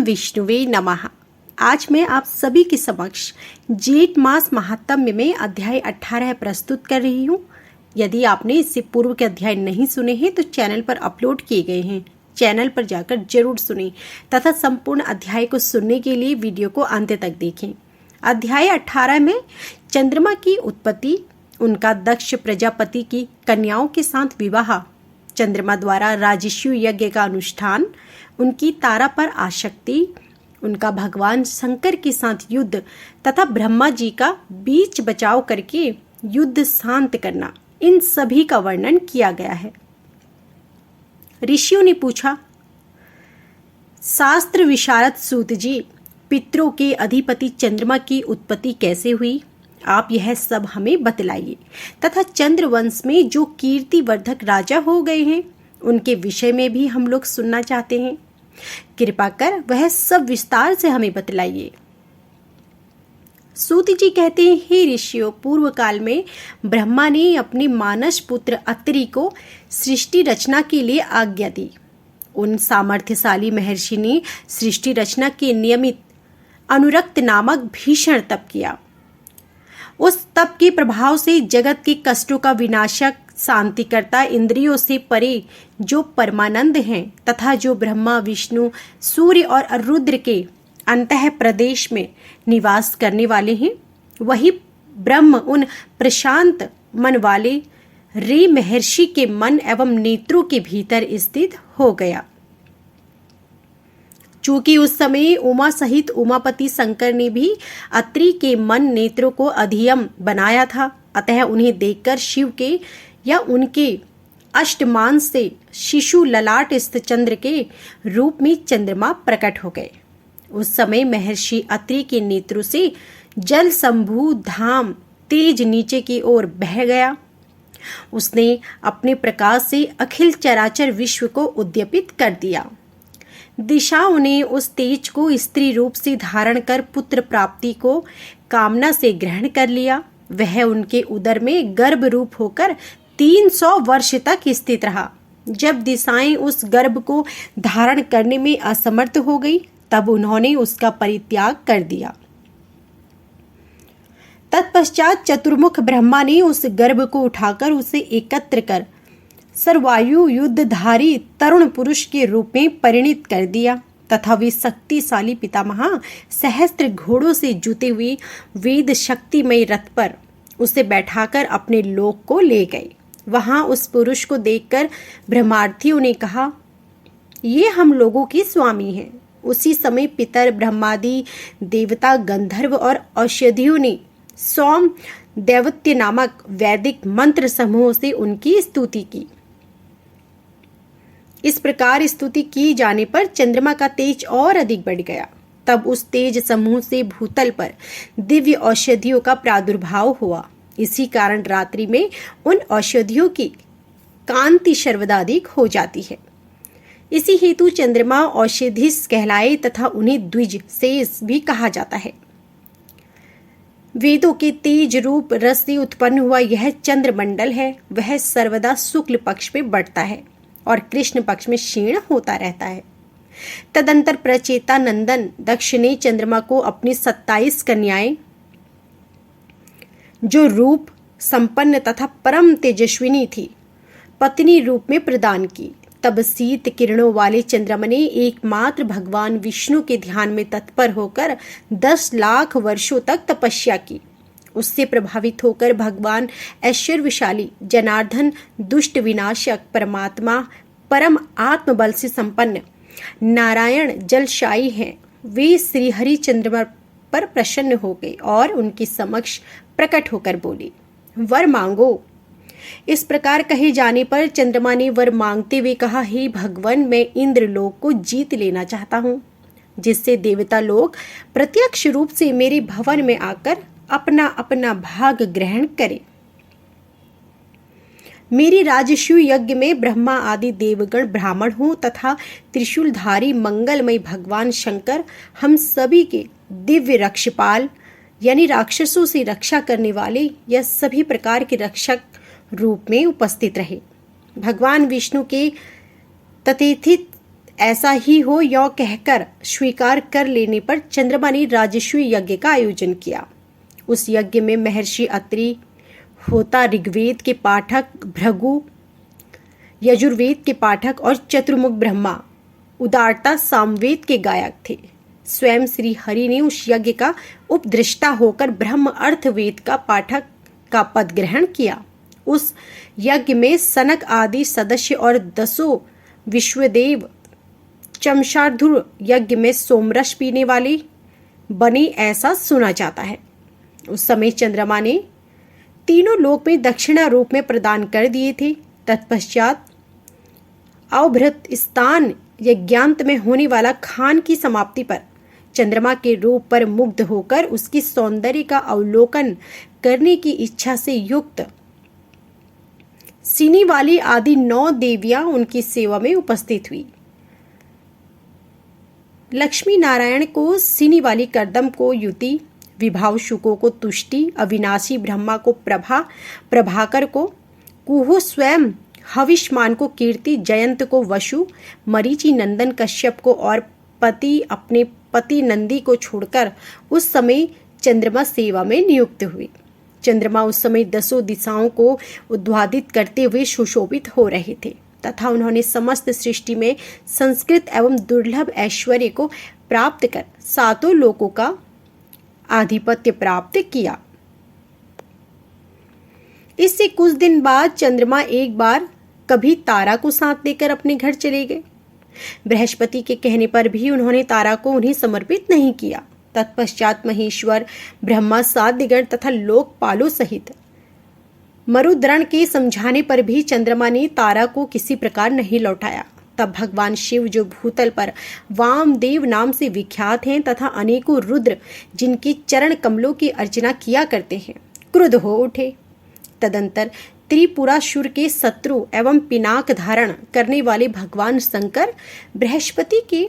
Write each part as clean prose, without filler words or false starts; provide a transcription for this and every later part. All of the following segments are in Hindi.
विष्णुवे नमः। आज मैं आप सभी के समक्ष जेठ मास महात्म्य में अध्याय 18 प्रस्तुत कर रही हूँ। यदि आपने इससे पूर्व के अध्याय नहीं सुने हैं तो चैनल पर अपलोड किए गए हैं, चैनल पर जाकर जरूर सुनें तथा संपूर्ण अध्याय को सुनने के लिए वीडियो को अंत तक देखें। अध्याय 18 में चंद्रमा की उत्पत्ति, उनका दक्ष प्रजापति की कन्याओं के साथ विवाह, चंद्रमा द्वारा राजस्व यज्ञ का अनुष्ठान, उनकी तारा पर आसक्ति, उनका भगवान शंकर के साथ युद्ध तथा ब्रह्मा जी का बीच बचाव करके युद्ध शांत करना, इन सभी का वर्णन किया गया है। ऋषियों ने पूछा, शास्त्र विशारद सूत जी, पितरों के अधिपति चंद्रमा की उत्पत्ति कैसे हुई? आप यह सब हमें बतलाइए तथा चंद्रवंश में जो कीर्तिवर्धक राजा हो गए हैं उनके विषय में भी हम लोग सुनना चाहते हैं। कृपा कर वह सब विस्तार से हमें बतलाइए। सूत जी कहते हैं, हे ऋषियों, पूर्व काल में ब्रह्मा ने अपने मानस पुत्र अत्रि को सृष्टि रचना के लिए आज्ञा दी। उन सामर्थ्यशाली महर्षि ने सृष्टि रचना के नियमित अनुरक्त नामक भीषण तप किया। उस तप के प्रभाव से जगत के कष्टों का विनाशक, शांतिकर्ता, इंद्रियों से परे जो परमानंद हैं तथा जो ब्रह्मा, विष्णु, सूर्य और रुद्र के अंतः प्रदेश में निवास करने वाले हैं, वही ब्रह्म उन प्रशांत मन वाले रे महर्षि के मन एवं नेत्रों के भीतर स्थित हो गया। चूंकि उस समय उमा सहित उमापति शंकर ने भी अत्रि के मन नेत्रों को अधियम बनाया था, अतः उन्हें देखकर शिव के या उनके अष्टमान से शिशु ललाट स्थित चंद्र के रूप में चंद्रमा प्रकट हो गए। उस समय महर्षि अत्रि के नेत्रों से जल संभू धाम तेज नीचे की ओर बह गया। उसने अपने प्रकाश से अखिल चराचर विश्व को उद्दीपित कर दिया। दिशाओं ने उस तेज को स्त्री रूप से धारण कर पुत्र प्राप्ति को कामना से ग्रहण कर लिया। वह उनके उदर में गर्भ रूप होकर 300 वर्ष तक स्थित रहा। जब दिशाएं उस गर्भ को धारण करने में असमर्थ हो गई, तब उन्होंने उसका परित्याग कर दिया। तत्पश्चात चतुर्मुख ब्रह्मा ने उस गर्भ को उठाकर उसे एकत्र कर सर्वायु युद्धधारी तरुण पुरुष के रूप में परिणित कर दिया तथा वे शक्तिशाली पितामह सहस्त्र घोड़ों से जुते हुए वेद शक्तिमय रथ पर उसे बैठाकर अपने लोक को ले गए। वहां उस पुरुष को देखकर ब्रह्मार्थियों ने कहा, ये हम लोगों के स्वामी हैं। उसी समय पितर, ब्रह्मादि देवता, गंधर्व और औषधियों ने सोम दैवत्य नामक वैदिक मंत्र समूह से उनकी स्तुति की। इस प्रकार स्तुति की जाने पर चंद्रमा का तेज और अधिक बढ़ गया। तब उस तेज समूह से भूतल पर दिव्य औषधियों का प्रादुर्भाव हुआ। इसी कारण रात्रि में उन औषधियों की कांति सर्वदा अधिक हो जाती है। इसी हेतु चंद्रमा औषधिस कहलाए तथा उन्हें द्विज शेष भी कहा जाता है। वेदों के तेज रूप रस से उत्पन्न हुआ यह चंद्रमंडल है, वह सर्वदा शुक्ल पक्ष में बढ़ता है और कृष्ण पक्ष में क्षीण होता रहता है। तदंतर प्रचेता नंदन दक्ष ने चंद्रमा को अपनी 27 कन्याएं, जो रूप संपन्न तथा परम तेजस्विनी थी, पत्नी रूप में प्रदान की। तब शीत किरणों वाले चंद्रमा ने एकमात्र भगवान विष्णु के ध्यान में तत्पर होकर 10 लाख वर्षों तक तपस्या की। उससे प्रभावित होकर भगवान ऐश्वर्यशाली जनार्दन, दुष्ट विनाशक परमात्मा, परम आत्मबल से संपन्न नारायण जलशायी हैं, वे श्रीहरि चंद्रमा पर प्रसन्न हो गए और उनके समक्ष प्रकट होकर बोले, वर मांगो। इस प्रकार कहे जाने पर चंद्रमा ने वर मांगते हुए कहा, हे भगवान, मैं इंद्रलोक को जीत लेना चाहता हूँ, जिससे देवता लोग प्रत्यक्ष रूप से मेरे भवन में आकर अपना अपना भाग ग्रहण करें। मेरी राजस्व यज्ञ में ब्रह्मा आदि देवगण ब्राह्मण हों तथा त्रिशूलधारी मंगलमय भगवान शंकर हम सभी के दिव्य रक्षपाल यानी राक्षसों से रक्षा करने वाले या सभी प्रकार के रक्षक रूप में उपस्थित रहे। भगवान विष्णु के तथेथित ऐसा ही हो यौ कहकर स्वीकार कर लेने पर चंद्रमा ने राजस्वी यज्ञ का आयोजन किया। उस यज्ञ में महर्षि अत्रि, होता ऋग्वेद के पाठक भृगु, यजुर्वेद के पाठक और चतुर्मुख ब्रह्मा उदारता सामवेद के गायक थे। स्वयं श्री हरि ने उस यज्ञ का उपदृष्टा होकर ब्रह्म अर्थवेद का पाठक का पद ग्रहण किया। उस यज्ञ में सनक आदि सदस्य और 10 विश्वदेव चमशार्धुर यज्ञ में सोमरस पीने वाले बने, ऐसा सुना जाता है। उस समय चंद्रमा ने तीनों लोक में दक्षिणा रूप में प्रदान कर दिए थे। तत्पश्चात अवभृत स्थान यज्ञांत में होने वाला खान की समाप्ति पर चंद्रमा के रूप पर मुग्ध होकर उसकी सौंदर्य का अवलोकन करने की इच्छा से युक्त सिनी वाली आदि 9 देवियां उनकी सेवा में उपस्थित हुई। लक्ष्मी नारायण को सिनी वाली करदम को युति, विभाव शुको को तुष्टि, अविनाशी ब्रह्मा को प्रभा, प्रभाकर को कुहू, स्वयं हविष्मान को कीर्ति, जयंत को वसु, मरीचि नंदन कश्यप को और पति अपने पति नंदी को छोड़कर उस समय चंद्रमा सेवा में नियुक्त हुए। चंद्रमा उस समय 10 दिशाओं को उद्वादित करते हुए सुशोभित हो रहे थे तथा उन्होंने समस्त सृष्टि में संस्कृत एवं दुर्लभ ऐश्वर्य को प्राप्त कर 7 लोकों का आधिपत्य प्राप्त किया। इससे कुछ दिन बाद चंद्रमा एक बार कभी तारा को साथ लेकर अपने घर चले गए। बृहस्पति के कहने पर भी उन्होंने तारा को उन्हें समर्पित नहीं किया। तत्पश्चात महेश्वर, ब्रह्मा, 7 दिगण तथा लोकपालों सहित मरुद्रण के समझाने पर भी चंद्रमा ने तारा को किसी प्रकार नहीं लौटाया। तब भगवान शिव, जो भूतल पर वामदेव नाम से विख्यात हैं तथा अनेकों रुद्र जिनकी चरण कमलों की अर्चना किया करते हैं, क्रुद्ध हो उठे। तदंतर त्रिपुरासुर के शत्रु एवं पिनाक धारण करने वाले भगवान शंकर बृहस्पति के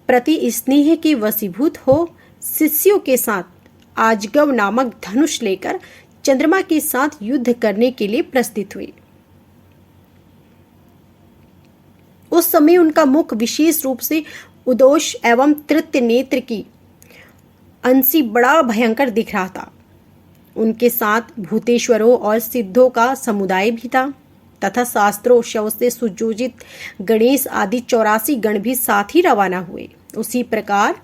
प्रति स्नेह के वशीभूत हो शिष्यों के साथ आजगव नामक धनुष लेकर चंद्रमा के साथ युद्ध करने के लिए प्रस्थित हुए। उस समय उनका मुख विशेष रूप से उदोष एवं तृतीय नेत्र की अंशी बड़ा भयंकर दिख रहा था। उनके साथ भूतेश्वरों और सिद्धों का समुदाय भी था तथा शास्त्रों शव से सुयोजित गणेश आदि 84 गण भी साथ ही रवाना हुए। उसी प्रकार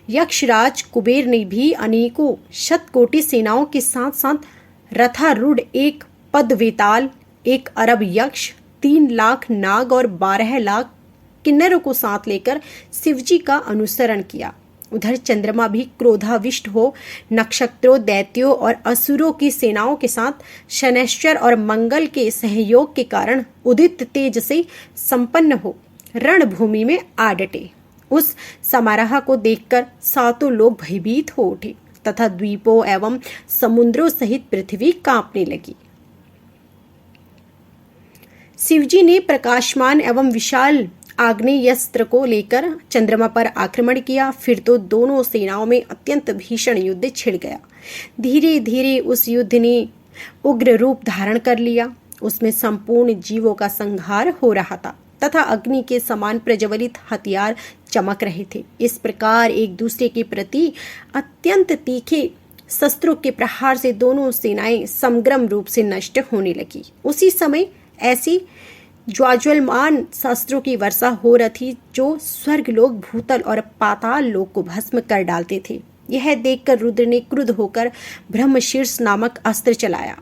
यक्षराज कुबेर ने भी अनेकों शतकोटि सेनाओं के साथ साथ रथारूढ़ 1 पदवेताल, 1 अरब यक्ष, 3 लाख नाग और 12 लाख किन्नरों को साथ लेकर शिवजी का अनुसरण किया। उधर चंद्रमा भी क्रोधाविष्ट हो नक्षत्रों, दैत्यों और असुरों की सेनाओं के साथ शनैश्चर और मंगल के सहयोग के कारण उदित तेज से संपन्न हो रणभूमि में आ डटे। उस समारोह को देखकर 7 लोग भयभीत हो उठे तथा द्वीपों एवं समुद्रों सहित पृथ्वी कांपने लगी। शिवजी ने प्रकाशमान एवं विशाल आग्नेयास्त्र को लेकर चंद्रमा पर आक्रमण किया। फिर तो दोनों सेनाओं में अत्यंत भीषण युद्ध छिड़ गया। धीरे धीरे उस युद्ध ने उग्र रूप धारण कर लिया। उसमें संपूर्ण जीवों का संहार हो रहा था तथा अग्नि के समान प्रज्वलित हथियार चमक रहे थे। इस प्रकार एक दूसरे के प्रति अत्यंत तीखे शस्त्रों के प्रहार से दोनों सेनाएं समग्र रूप से नष्ट होने लगी। उसी समय ऐसी ज्वाज्वलमान शस्त्रों की वर्षा हो रही थी जो स्वर्गलोक, भूतल और पाताल लोक को भस्म कर डालते थे। यह देखकर रुद्र ने क्रुद्ध होकर ब्रह्मशीर्ष नामक अस्त्र चलाया।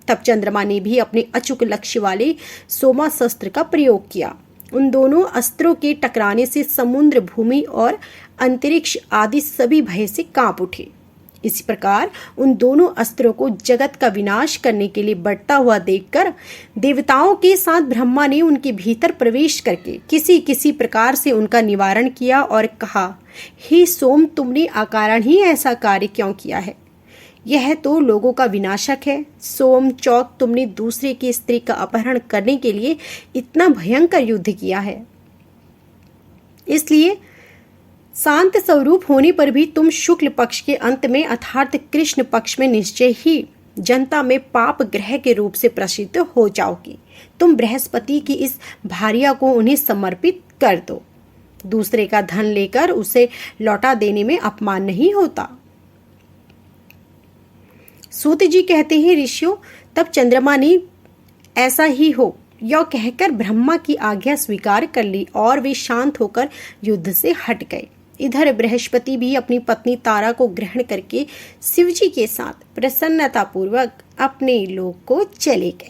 तब चंद्रमा ने भी अपने अचूक लक्ष्य वाले सोमा शस्त्र का प्रयोग किया। उन दोनों अस्त्रों के टकराने से समुद्र, भूमि और अंतरिक्ष आदि सभी भय से कांप उठे। इसी प्रकार उन दोनों अस्त्रों को जगत का विनाश करने के लिए बढ़ता हुआ देखकर देवताओं के साथ ब्रह्मा ने उनके भीतर प्रवेश करके किसी किसी प्रकार से उनका निवारण किया और कहा, हे सोम, तुमने अकारण ही ऐसा कार्य क्यों किया है? यह तो लोगों का विनाशक है। सोम चौक, तुमने दूसरे की स्त्री का अपहरण करने के लिए इतना भयंकर युद्ध किया है, इसलिए शांत स्वरूप होने पर भी तुम शुक्ल पक्ष के अंत में अर्थात कृष्ण पक्ष में निश्चय ही जनता में पाप ग्रह के रूप से प्रसिद्ध हो जाओगी। तुम बृहस्पति की इस भार्या को उन्हें समर्पित कर दो। दूसरे का धन लेकर उसे लौटा देने में अपमान नहीं होता। सूत जी कहते हैं, ऋषियों, तब चंद्रमा ने ऐसा ही हो यह कहकर ब्रह्मा की आज्ञा स्वीकार कर ली और वे शांत होकर युद्ध से हट गए। इधर बृहस्पति भी अपनी पत्नी तारा को ग्रहण करके शिवजी के साथ प्रसन्नता पूर्वक अपने लोक को चले गए।